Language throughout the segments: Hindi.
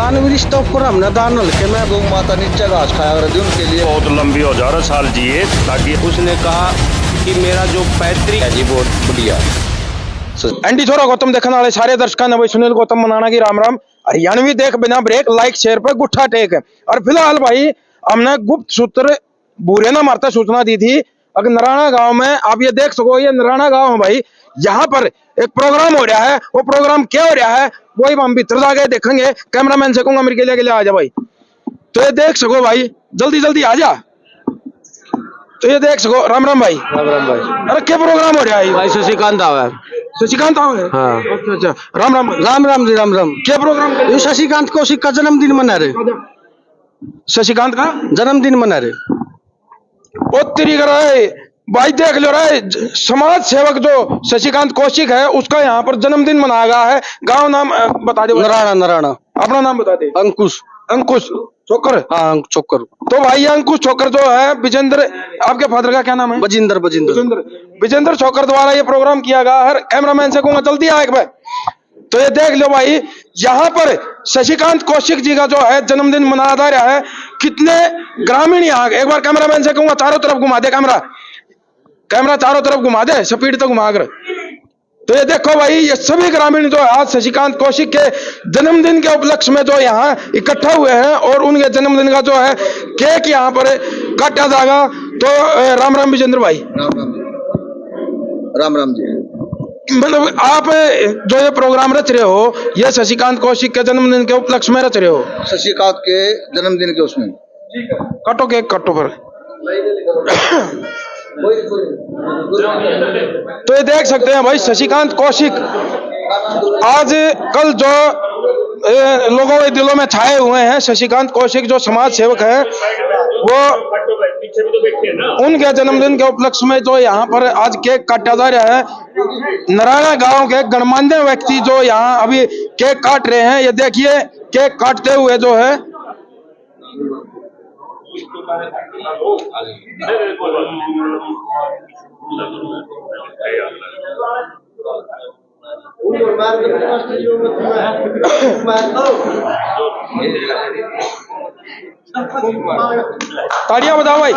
दानवीर स्टॉप पर हमने दान हल्के में गौ माता नीचे घास खाया करती उनके लिए बहुत लंबी हजारों साल जिए ताकि उसने कहा कि मेरा जो पैतृक है जी बहुत बढ़िया। एंडी छोरा गौतम देखने वाले सारे दर्शकों ने भाई सुनील गौतम मनाना की राम राम। हरियाणवी देख बिना ब्रेक लाइक शेयर पे गुट्ठा टेक है। और फिलहाल भाई हमने गुप्त सूत्र बूरे ना मारता सूचना दी थी अगर नराना गांव में आप ये देख सको ये नराना गांव है भाई। यहाँ पर एक प्रोग्राम हो रहा है वो प्रोग्राम क्या हो रहा है वही हम भीतर जाके देखेंगे। कैमरामैन से कहूंगा मेरे के लिए आ जा भाई। तो ये देख सको भाई जल्दी जल्दी आ जा। तो ये देख सको राम राम भाई। राम राम भाई। अरे क्या प्रोग्राम हो रहा है भाई शशिकांत आवा शशिकांत आओ है। हाँ। अच्छा अच्छा राम राम भाई। राम राम जी राम राम। क्या प्रोग्राम कर ये शशिकांत कौशिक का जन्मदिन मना रहे शशिकांत का जन्मदिन मना रहे। ओ तेरी कर भाई देख लो रहा समाज सेवक जो शशिकांत कौशिक है उसका यहाँ पर जन्मदिन मनाया गया है। गांव नाम बता दे नराना नराना अपना नाम बता दे। अंकुश अंकुश चोकर। हाँ चोकर तो भाई ये अंकुश चोकर जो है विजेंद्र आपके फादर का क्या नाम है बजिंदर बजिंदर विजेंद्र चोकर द्वारा ये प्रोग्राम किया गया है। कैमरामैन से कहूंगा जल्दी आ एक बार। तो ये देख लो भाई यहाँ पर शशिकांत कौशिक जी का जो है जन्मदिन मनाया जा रहा है। कितने ग्रामीण यहाँ एक बार कैमरामैन से कहूंगा चारों तरफ घुमा दे कैमरा चारों तरफ घुमा दे स्पीड तो घुमा कर। तो ये देखो भाई ये सभी ग्रामीण जो है आज शशिकांत कौशिक के जन्मदिन के उपलक्ष्य में जो यहाँ इकट्ठा हुए हैं और उनके जन्मदिन का जो है केक यहाँ पर काटा जाएगा। तो राम राम विजेंद्र भाई। राम राम जी। मतलब आप जो ये प्रोग्राम रच रहे हो ये शशिकांत कौशिक के जन्मदिन के उपलक्ष्य में रच रहे हो। शशिकांत के जन्मदिन के उसमें काटो केक काटो पर। तो ये देख सकते हैं भाई शशिकांत कौशिक आज कल जो लोगों के दिलों में छाए हुए हैं। शशिकांत कौशिक जो समाज सेवक है वो उनके जन्मदिन के उपलक्ष्य में जो यहाँ पर आज केक काटा जा रहा है। नराना गांव के गणमान्य व्यक्ति जो यहाँ अभी केक काट रहे हैं। ये देखिए केक काटते हुए जो है तालियां बजाओ भाई।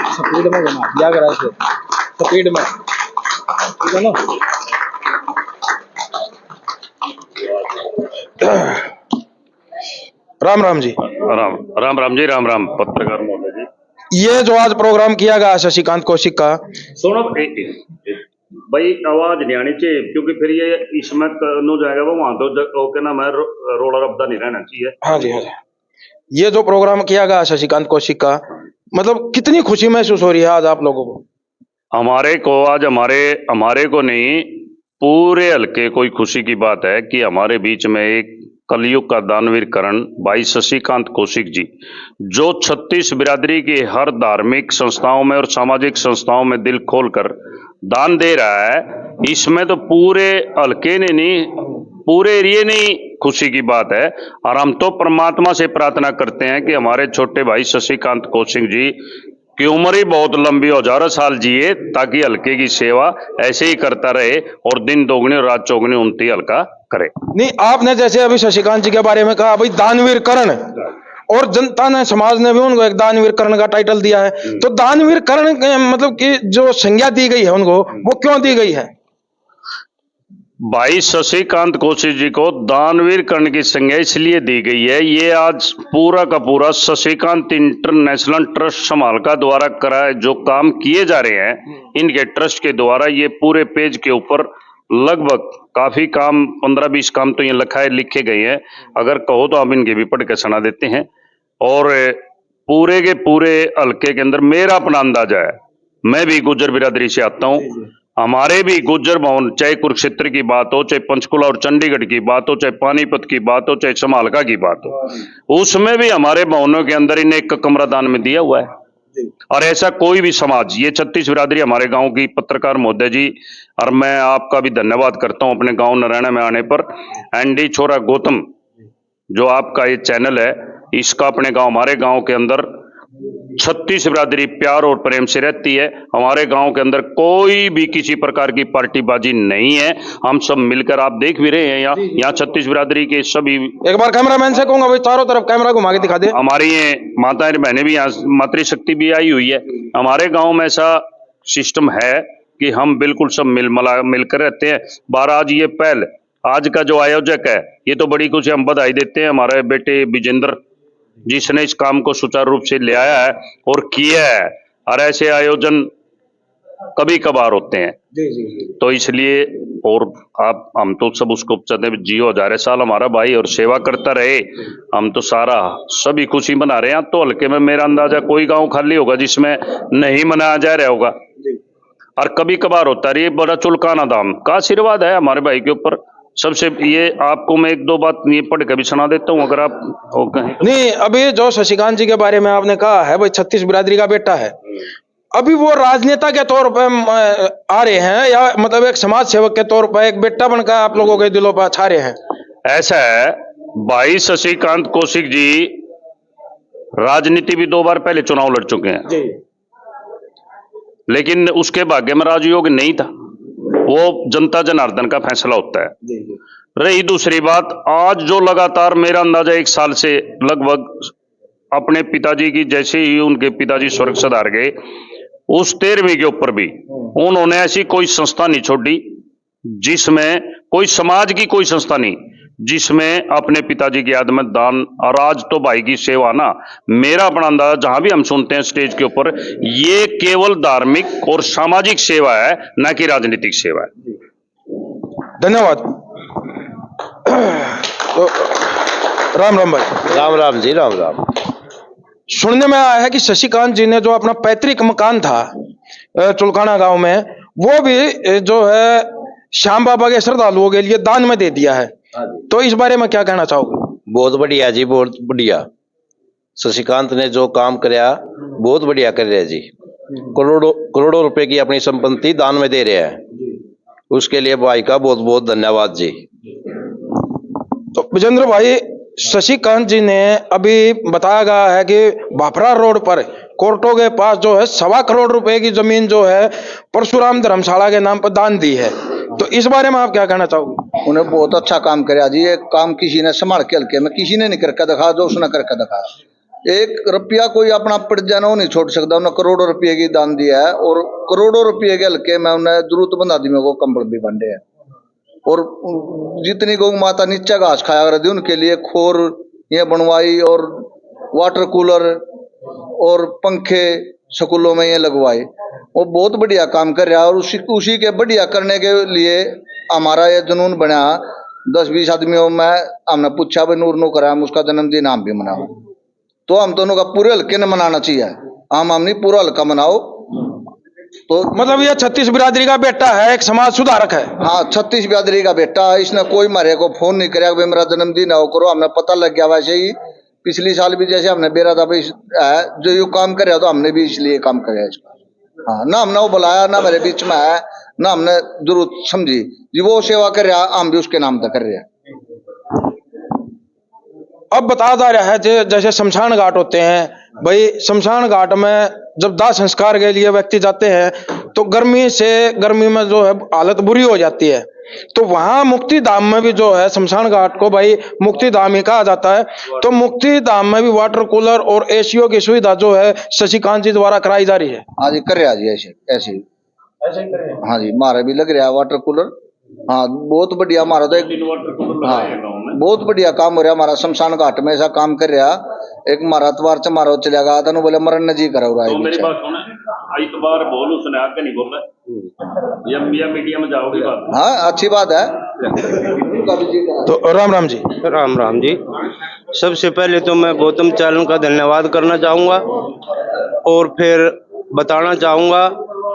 स्पीड में घुमा दिया करा इसे स्पीड में ठीक है ना। राम राम जी। राम राम जी राम राम पत्रकार महोदय जी। ये जो आज प्रोग्राम किया गया शशिकांत कौशिक का सुनो भाई आवाज नहीं आनी चाहिए क्योंकि फिर ये इसमें नो जाएगा वो वहां तो क्या नाम है रोड़ा रब्दा नहीं रहना चाहिए। हाँ जी हाँ जी। ये जो प्रोग्राम किया गया शशिकांत कौशिक का मतलब कितनी खुशी महसूस हो रही है आज आप लोगों को। हमारे को आज हमारे को नहीं पूरे हल्के कोई खुशी की बात है कि हमारे बीच में एक कलयुग का दानवीर करण भाई शशिकांत कौशिक जी जो 36 बिरादरी की हर धार्मिक संस्थाओं में और सामाजिक संस्थाओं में दिल खोलकर दान दे रहा है। इसमें तो पूरे हल्के ने नहीं पूरे एरिए ने ही खुशी की बात है। और हम तो परमात्मा से प्रार्थना करते हैं कि हमारे छोटे भाई शशिकांत कौशिक जी की उम्र ही बहुत लंबी हो हजारों साल जिए ताकि हल्के की सेवा ऐसे ही करता रहे और दिन दोगुनी और रात चौगुनी उन्नति हल्का करे। नहीं आपने जैसे अभी शशिकांत जी के बारे में कहा भाई दानवीर करण और जनता ने समाज ने भी उनको एक दानवीर करण का टाइटल दिया है। तो दानवीर करण मतलब कि जो संज्ञा दी गई है उनको वो क्यों दी गई है। भाई शशिकांत कौशिक जी को दानवीर कर्ण की संज्ञा इसलिए दी गई है ये आज पूरा का पूरा शशिकांत इंटरनेशनल ट्रस्ट समालका द्वारा कराए जो काम किए जा रहे हैं इनके ट्रस्ट के द्वारा ये पूरे पेज के ऊपर लगभग काफी काम 15-20 काम तो ये लिखे गए हैं। अगर कहो तो आप इनके भी पढ़ के सुना देते हैं। और पूरे के पूरे हल्के के अंदर मेरा अपना अंदाजा है मैं भी गुर्जर बिरादरी से आता हूँ। हमारे भी गुर्जर भवन चाहे कुरुक्षेत्र की बात हो चाहे पंचकुला और चंडीगढ़ की बात हो चाहे पानीपत की बात हो चाहे समालका की बात हो उसमें भी हमारे भवनों के अंदर इन्हें एक कमरा दान में दिया हुआ है। और ऐसा कोई भी समाज ये 36 बिरादरी हमारे गांव की पत्रकार महोदय जी और मैं आपका भी धन्यवाद करता हूं अपने गांव नारायण में आने पर। एंडी छोरा गौतम जो आपका ये चैनल है इसका अपने गांव हमारे गांव के अंदर 36 बिरादरी प्यार और प्रेम से रहती है। हमारे गांव के अंदर कोई भी किसी प्रकार की पार्टीबाजी नहीं है। हम सब मिलकर, आप देख भी रहे हैं यहाँ 36 बिरादरी के सभी। एक बार कैमरामैन से कहूंगा भाई चारों तरफ कैमरा घुमा के दिखा दे। हमारी ये माताएं बहनें भी यहाँ, मातृशक्ति भी आई हुई है। हमारे गांव में ऐसा सिस्टम है कि हम बिल्कुल सब मिलकर रहते हैं। आज ये पहल, आज का जो आयोजक है, ये तो बड़ी खुशी, हम बधाई देते हैं हमारे बेटे विजेंद्र, जिसने इस काम को सुचारू रूप से ले आया है और किया है। और ऐसे आयोजन कभी कभार होते हैं, तो इसलिए, और आप, हम तो सब उसको चाहते हैं जियो हजारे साल हमारा भाई और सेवा करता रहे। हम तो सारा सभी खुशी मना रहे हैं। तो हल्के में मेरा अंदाजा कोई गांव खाली होगा जिसमें नहीं मनाया जा रहा होगा। और कभी कभार होता है। ये बड़ा चुलकाना दाम का आशीर्वाद है हमारे भाई के ऊपर। सबसे ये आपको मैं एक दो बात ये पढ़ के भी सुना देता हूँ, अगर आप कहें। नहीं, अभी जो शशिकांत जी के बारे में आपने कहा है भाई 36 बिरादरी का बेटा है, अभी वो राजनेता के तौर पे आ रहे हैं या मतलब एक समाज सेवक के तौर पर एक बेटा बनकर आप लोगों के दिलों पर छा रहे हैं? ऐसा है भाई, शशिकांत कौशिक जी राजनीति भी 2 बार पहले चुनाव लड़ चुके हैं जी। लेकिन उसके भाग्य में राजयोग नहीं था। वो जनता जनार्दन का फैसला होता है। रही दूसरी बात, आज जो लगातार मेरा अंदाजा 1 साल से लगभग अपने पिताजी की, जैसे ही उनके पिताजी स्वर्ग सधार गए, उस 13वीं के ऊपर भी उन्होंने ऐसी कोई संस्था नहीं छोड़ी जिसमें, कोई समाज की कोई संस्था नहीं जिसमें अपने पिताजी की याद में दान। और आज तो भाई की सेवा ना, मेरा अपना अंदाजा जहां भी हम सुनते हैं स्टेज के ऊपर, ये केवल धार्मिक और सामाजिक सेवा है, न कि राजनीतिक सेवा है। धन्यवाद। तो राम राम भाई। राम राम जी, राम राम। सुनने में आया है कि शशिकांत जी ने जो अपना पैतृक मकान था चुलकाना गांव में, वो भी जो है श्याम बाबा के श्रद्धालुओं के लिए दान में दे दिया है। तो इस बारे में क्या कहना चाहोगे? बहुत बढ़िया जी, बहुत बढ़िया। शशिकांत ने जो काम कराया बहुत बढ़िया कर रहे हैं जी। करोड़ों रुपए की अपनी संपत्ति दान में दे रहे हैं, उसके लिए भाई का बहुत बहुत धन्यवाद जी। तो विजेंद्र भाई, शशिकांत जी ने अभी बताया गया है कि भापरा रोड पर कोर्टों के पास जो है 1.25 करोड़ रुपए की जमीन जो है परशुराम धर्मशाला के नाम पर दान दी है। तो इस बारे में आप क्या कहना चाहोगे? उन्हें बहुत अच्छा काम कराया जी। ये काम किसी ने संभाल के हल्के में किसी ने नहीं करके दिखा, जो उसने करके दिखाया। 1 रुपया कोई अपना परिजनों नहीं छोड़ सकता। उन्हें करोड़ों रुपये की दान दिया है और करोड़ों रुपये के हल्के में उन्हें जरूरतमंद आदमियों को कंबल भी बांटे हैं। और जितनी गौ माता नीचे घास खाया कर दी, उनके लिए खोर ये बनवाई और वाटर कूलर और पंखे स्कूलों में ये लगवाए। वो बहुत बढ़िया काम कर रहा है। और उसी के बढ़िया करने के लिए हमारा ये जुनून बना। 10-20 आदमियों में हमने पूछा भाई नूर नो करा, हम उसका जन्मदिन हम भी मनाओ। तो हम दोनों का पूरे हल्के ने मनाना चाहिए। हम नहीं, पूरा हल्का मनाओ। तो मतलब ये 36 बिरादरी का बेटा है, एक समाज सुधारक है। हाँ, 36 बिरादरी का बेटा है। इसने कोई मारे को फोन नहीं कराया भाई मेरा जन्मदिन आओ करो। हमने पता लग गया। वैसे ही पिछली साल भी जैसे हमने बेरा था भाई जो ये काम कर रहा, तो हमने भी इसलिए काम कर इसका। हाँ, ना हमने वो बुलाया, ना मेरे बीच में है, ना हमने जरूरत समझी जी। वो सेवा कर रहा, हम भी उसके नाम तक कर रहे हैं। अब बताया जा रहा है जैसे शमशान घाट होते हैं भाई, शमशान घाट में जब दाह संस्कार के लिए व्यक्ति जाते हैं तो गर्मी में जो है हालत बुरी हो जाती है। तो वहां मुक्ति धाम में भी जो है शमशान घाट को भाई मुक्ति धाम ही कहा जाता है। तो मुक्ति धाम में भी वाटर कूलर और एसीओ की सुविधा जो है शशिकांत जी द्वारा कराई जा रही है। हाँ जी, कर रहा जी ऐसे ऐसे ही कर रहे हैं। हाँ जी, हमारा भी लग रहा है वाटर कूलर। हाँ, बहुत बढ़िया। हमारा तो हाँ, बहुत बढ़िया काम हो रहा है हमारा। शमशान घाट में ऐसा काम कर रहा। एक हमारा अतवार से हमारा चला गया था, बोले मरण जी करा रहा है। मेरी बात सुना, इतवार बोल, उसने आके नहीं बोल रहा, या मीडिया में जाओगे बात। हाँ, अच्छी बात है। तो राम राम जी। राम राम जी। सबसे पहले तो मैं गौतम चालन का धन्यवाद करना चाहूँगा और फिर बताना चाहूँगा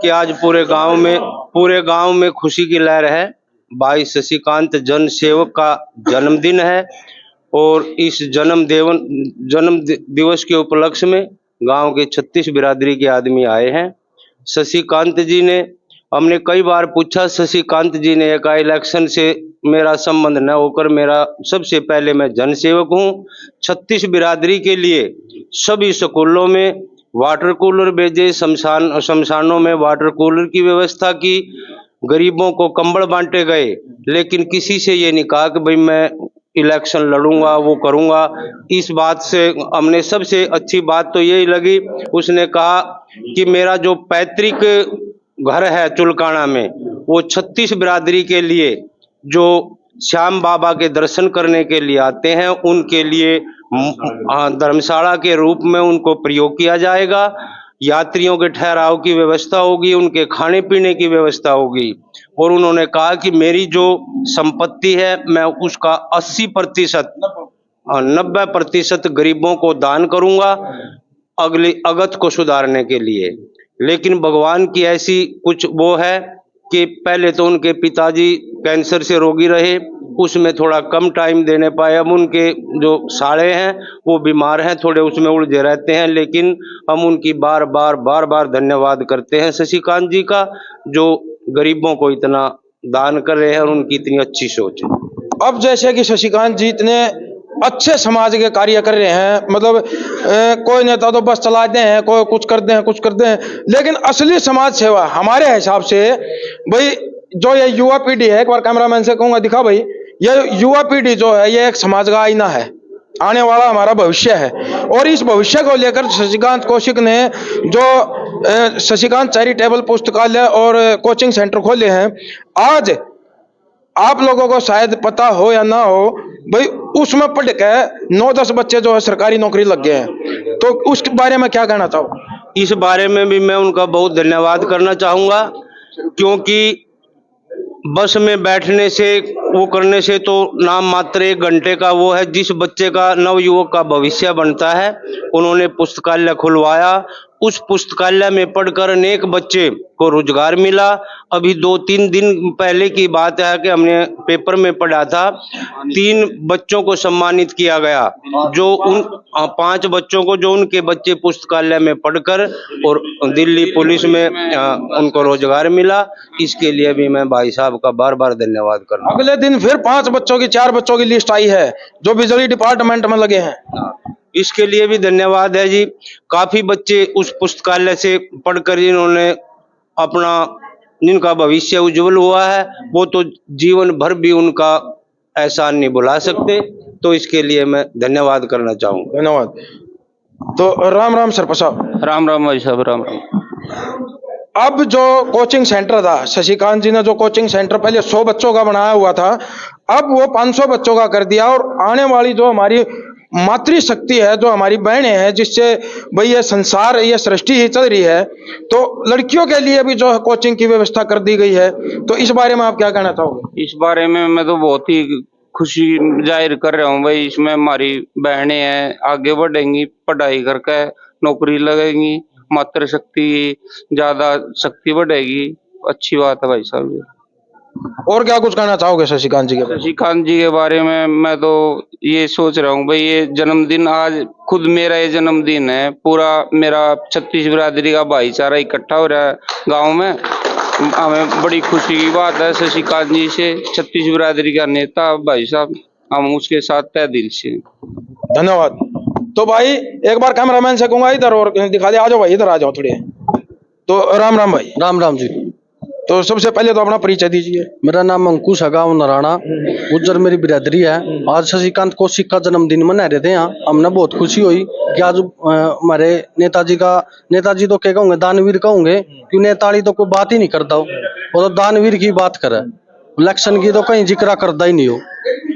कि आज पूरे गांव में खुशी की लहर है। भाई शशिकांत जन सेवक का जन्मदिन है और इस जन्म दिवस के उपलक्ष्य में गांव के 36 बिरादरी के आदमी आए हैं। शशिकांत जी ने, हमने कई बार पूछा, शशिकांत जी ने एक इलेक्शन से मेरा संबंध न होकर, मेरा सबसे पहले मैं जनसेवक हूँ। 36 बिरादरी के लिए सभी स्कूलों में वाटर कूलर भेजे, शमशानों में वाटर कूलर की व्यवस्था की, गरीबों को कंबल बांटे गए, लेकिन किसी से ये नहीं कहा कि भाई मैं इलेक्शन लड़ूंगा, वो करूंगा। इस बात से हमने सबसे अच्छी बात तो यही लगी, उसने कहा कि मेरा जो पैतृक घर है चुलकाना में, वो 36 बिरादरी के लिए जो श्याम बाबा के दर्शन करने के लिए आते हैं, उनके लिए धर्मशाला के रूप में उनको प्रयोग किया जाएगा। यात्रियों के ठहराव की व्यवस्था होगी, उनके खाने पीने की व्यवस्था होगी। और उन्होंने कहा कि मेरी जो संपत्ति है मैं उसका 80% 90% गरीबों को दान करूंगा अगली अगत को सुधारने के लिए। लेकिन भगवान की ऐसी कुछ वो है कि पहले तो उनके पिताजी कैंसर से रोगी रहे, उसमें थोड़ा कम टाइम देने पाए। अब उनके जो साले हैं वो बीमार हैं, थोड़े उसमें उलझे रहते हैं, लेकिन हम उनकी बार बार धन्यवाद करते हैं शशिकांत जी का, जो गरीबों को इतना दान कर रहे हैं और उनकी इतनी अच्छी सोच है। अब जैसे कि शशिकांत जी इतने अच्छे समाज के कार्य कर रहे हैं, मतलब कोई नेता तो बस चलाते हैं, कोई कुछ करते हैं, लेकिन असली समाज सेवा हमारे हिसाब से भाई जो ये युवा पीढ़ी है, एक बार कैमरामैन से कहूंगा दिखा भाई, ये युवा पीढ़ी जो है ये एक समाज का आईना है, आने वाला हमारा भविष्य है। और इस भविष्य को लेकर शशिकांत कौशिक ने जो शशिकांत चैरिटेबल पुस्तकालय और कोचिंग सेंटर खोले हैं, आज आप लोगों को शायद पता हो या ना हो भाई, उसमें पढ़ के 9-10 बच्चे जो है सरकारी नौकरी लग गए हैं। तो उसके बारे में क्या कहना चाहो? इस बारे में भी मैं उनका बहुत धन्यवाद करना चाहूंगा, क्योंकि बस में बैठने से वो करने से तो नाम मात्र 1 घंटे का वो है, जिस बच्चे का नवयुवक का भविष्य बनता है, उन्होंने पुस्तकालय खुलवाया। उस पुस्तकालय में पढ़कर अनेक बच्चे को रोजगार मिला। अभी 2-3 दिन पहले की बात है कि हमने पेपर में पढ़ा था, 3 बच्चों को सम्मानित किया गया, जो उन 5 बच्चों को जो उनके बच्चे पुस्तकालय में पढ़कर और दिल्ली पुलिस में उनको रोजगार मिला। इसके लिए भी मैं भाई साहब का बार बार धन्यवाद करता हूं। अगले दिन फिर 5 बच्चों की 4 बच्चों की लिस्ट आई है जो बिजली डिपार्टमेंट में लगे हैं। इसके लिए भी धन्यवाद है जी। काफी बच्चे उस पुस्तकालय से पढ़कर जिन्होंने अपना जिनका भविष्य उज्जवल हुआ है, वो तो जीवन भर भी उनका एहसान नहीं भुला सकते। तो इसके लिए मैं धन्यवाद करना चाहूंगा। धन्यवाद। तो राम राम सरपंच साहब। राम राम भाई साहब, राम राम। अब जो कोचिंग सेंटर था, शशिकांत जी ने जो कोचिंग सेंटर पहले 100 बच्चों का बनाया हुआ था, अब वो 500 बच्चों का कर दिया। और आने वाली जो हमारी मातृशक्ति है, जो हमारी बहनें हैं, जिससे भाई ये संसार, ये सृष्टि ही चल रही है, तो लड़कियों के लिए भी जो है कोचिंग की व्यवस्था कर दी गई है। तो इस बारे में आप क्या कहना चाहोगे? इस बारे में मैं तो बहुत ही खुशी जाहिर कर रहा हूँ भाई। इसमें हमारी बहनें हैं, आगे बढ़ेंगी, पढ़ाई करके नौकरी लगेंगी, मातृशक्ति ज्यादा शक्ति बढ़ेगी। अच्छी बात है भाई साहब ये। और क्या कुछ कहना चाहोगे शशिकांत जी के बारे में? शशिकांत जी के बारे में मैं तो ये सोच रहा हूँ भाई, ये जन्मदिन आज खुद मेरा ये जन्मदिन है, पूरा मेरा 36 बिरादरी का भाईचारा इकट्ठा हो रहा है गाँव में। हमें बड़ी खुशी की बात है, शशिकांत जी से 36 बिरादरी का नेता भाई साहब, हम उसके साथ तहे दिल से। धन्यवाद। तो भाई एक बार कैमरामैन से कहूंगा इधर और दिखा दे, आ जाओ भाई, इधर आ जाओ थोड़े। तो राम राम भाई। राम राम जी। तो सबसे पहले तो अपना परिचय दीजिए। मेरा नाम अंकुश है, गाँव नराणा, गुज्जर मेरी बिरादरी है। आज शशिकांत कौशिक का जन्मदिन मना रहे थे यहाँ, हमने बहुत खुशी हुई कि आज हमारे नेताजी तो क्या कहूँगे, दानवीर कहूँगे, क्यों नेताड़ी तो कोई बात ही नहीं करता हो, वो तो दानवीर की बात करे। इलेक्शन की तो कहीं जिक्र करता ही नहीं हो,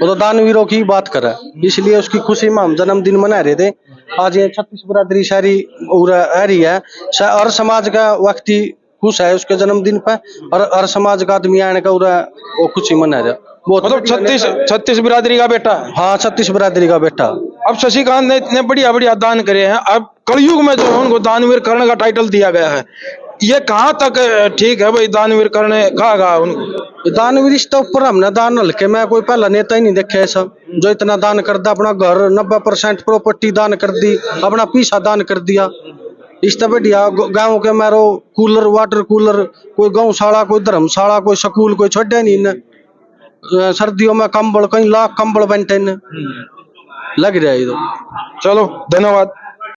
वो तो दानवीरों की बात करे। इसलिए उसकी खुशी में हम जन्मदिन मना रहे थे। आज ये 36 बिरादरी शहरी रह रही है, हर समाज का व्यक्ति खुश है उसके जन्मदिन पे, और हर समाज का आदमी आने का वो खुशी मना रहा। बहुत मतलब 36 बिरादरी का बेटा है। हाँ, 36 बिरादरी का बेटा। अब शशिकांत ने इतने बढ़िया बढ़िया दान करे हैं, अब कलयुग में जो है उनको दानवीर कर्ण का टाइटल दिया गया है। ये कहाँ तक ठीक है भाई, दानवीर करने कहा उनको? दानवीर इसके ऊपर हमने दान हल्के में कोई पहला नेता ही नहीं देखे ऐसा जो इतना दान कर दिया। अपना घर 90% प्रॉपर्टी दान कर दी, अपना पैसा दान कर दिया। इस तरह बढ़िया गाँव के मारो कूलर, वाटर कूलर, कोई गौशाला, कोई धर्मशाला, कोई स्कूल, कोई छोड़े नहीं इन्हें। सर्दियों में कंबल, कई लाख कंबल बनते लग रहा है। चलो धन्यवाद।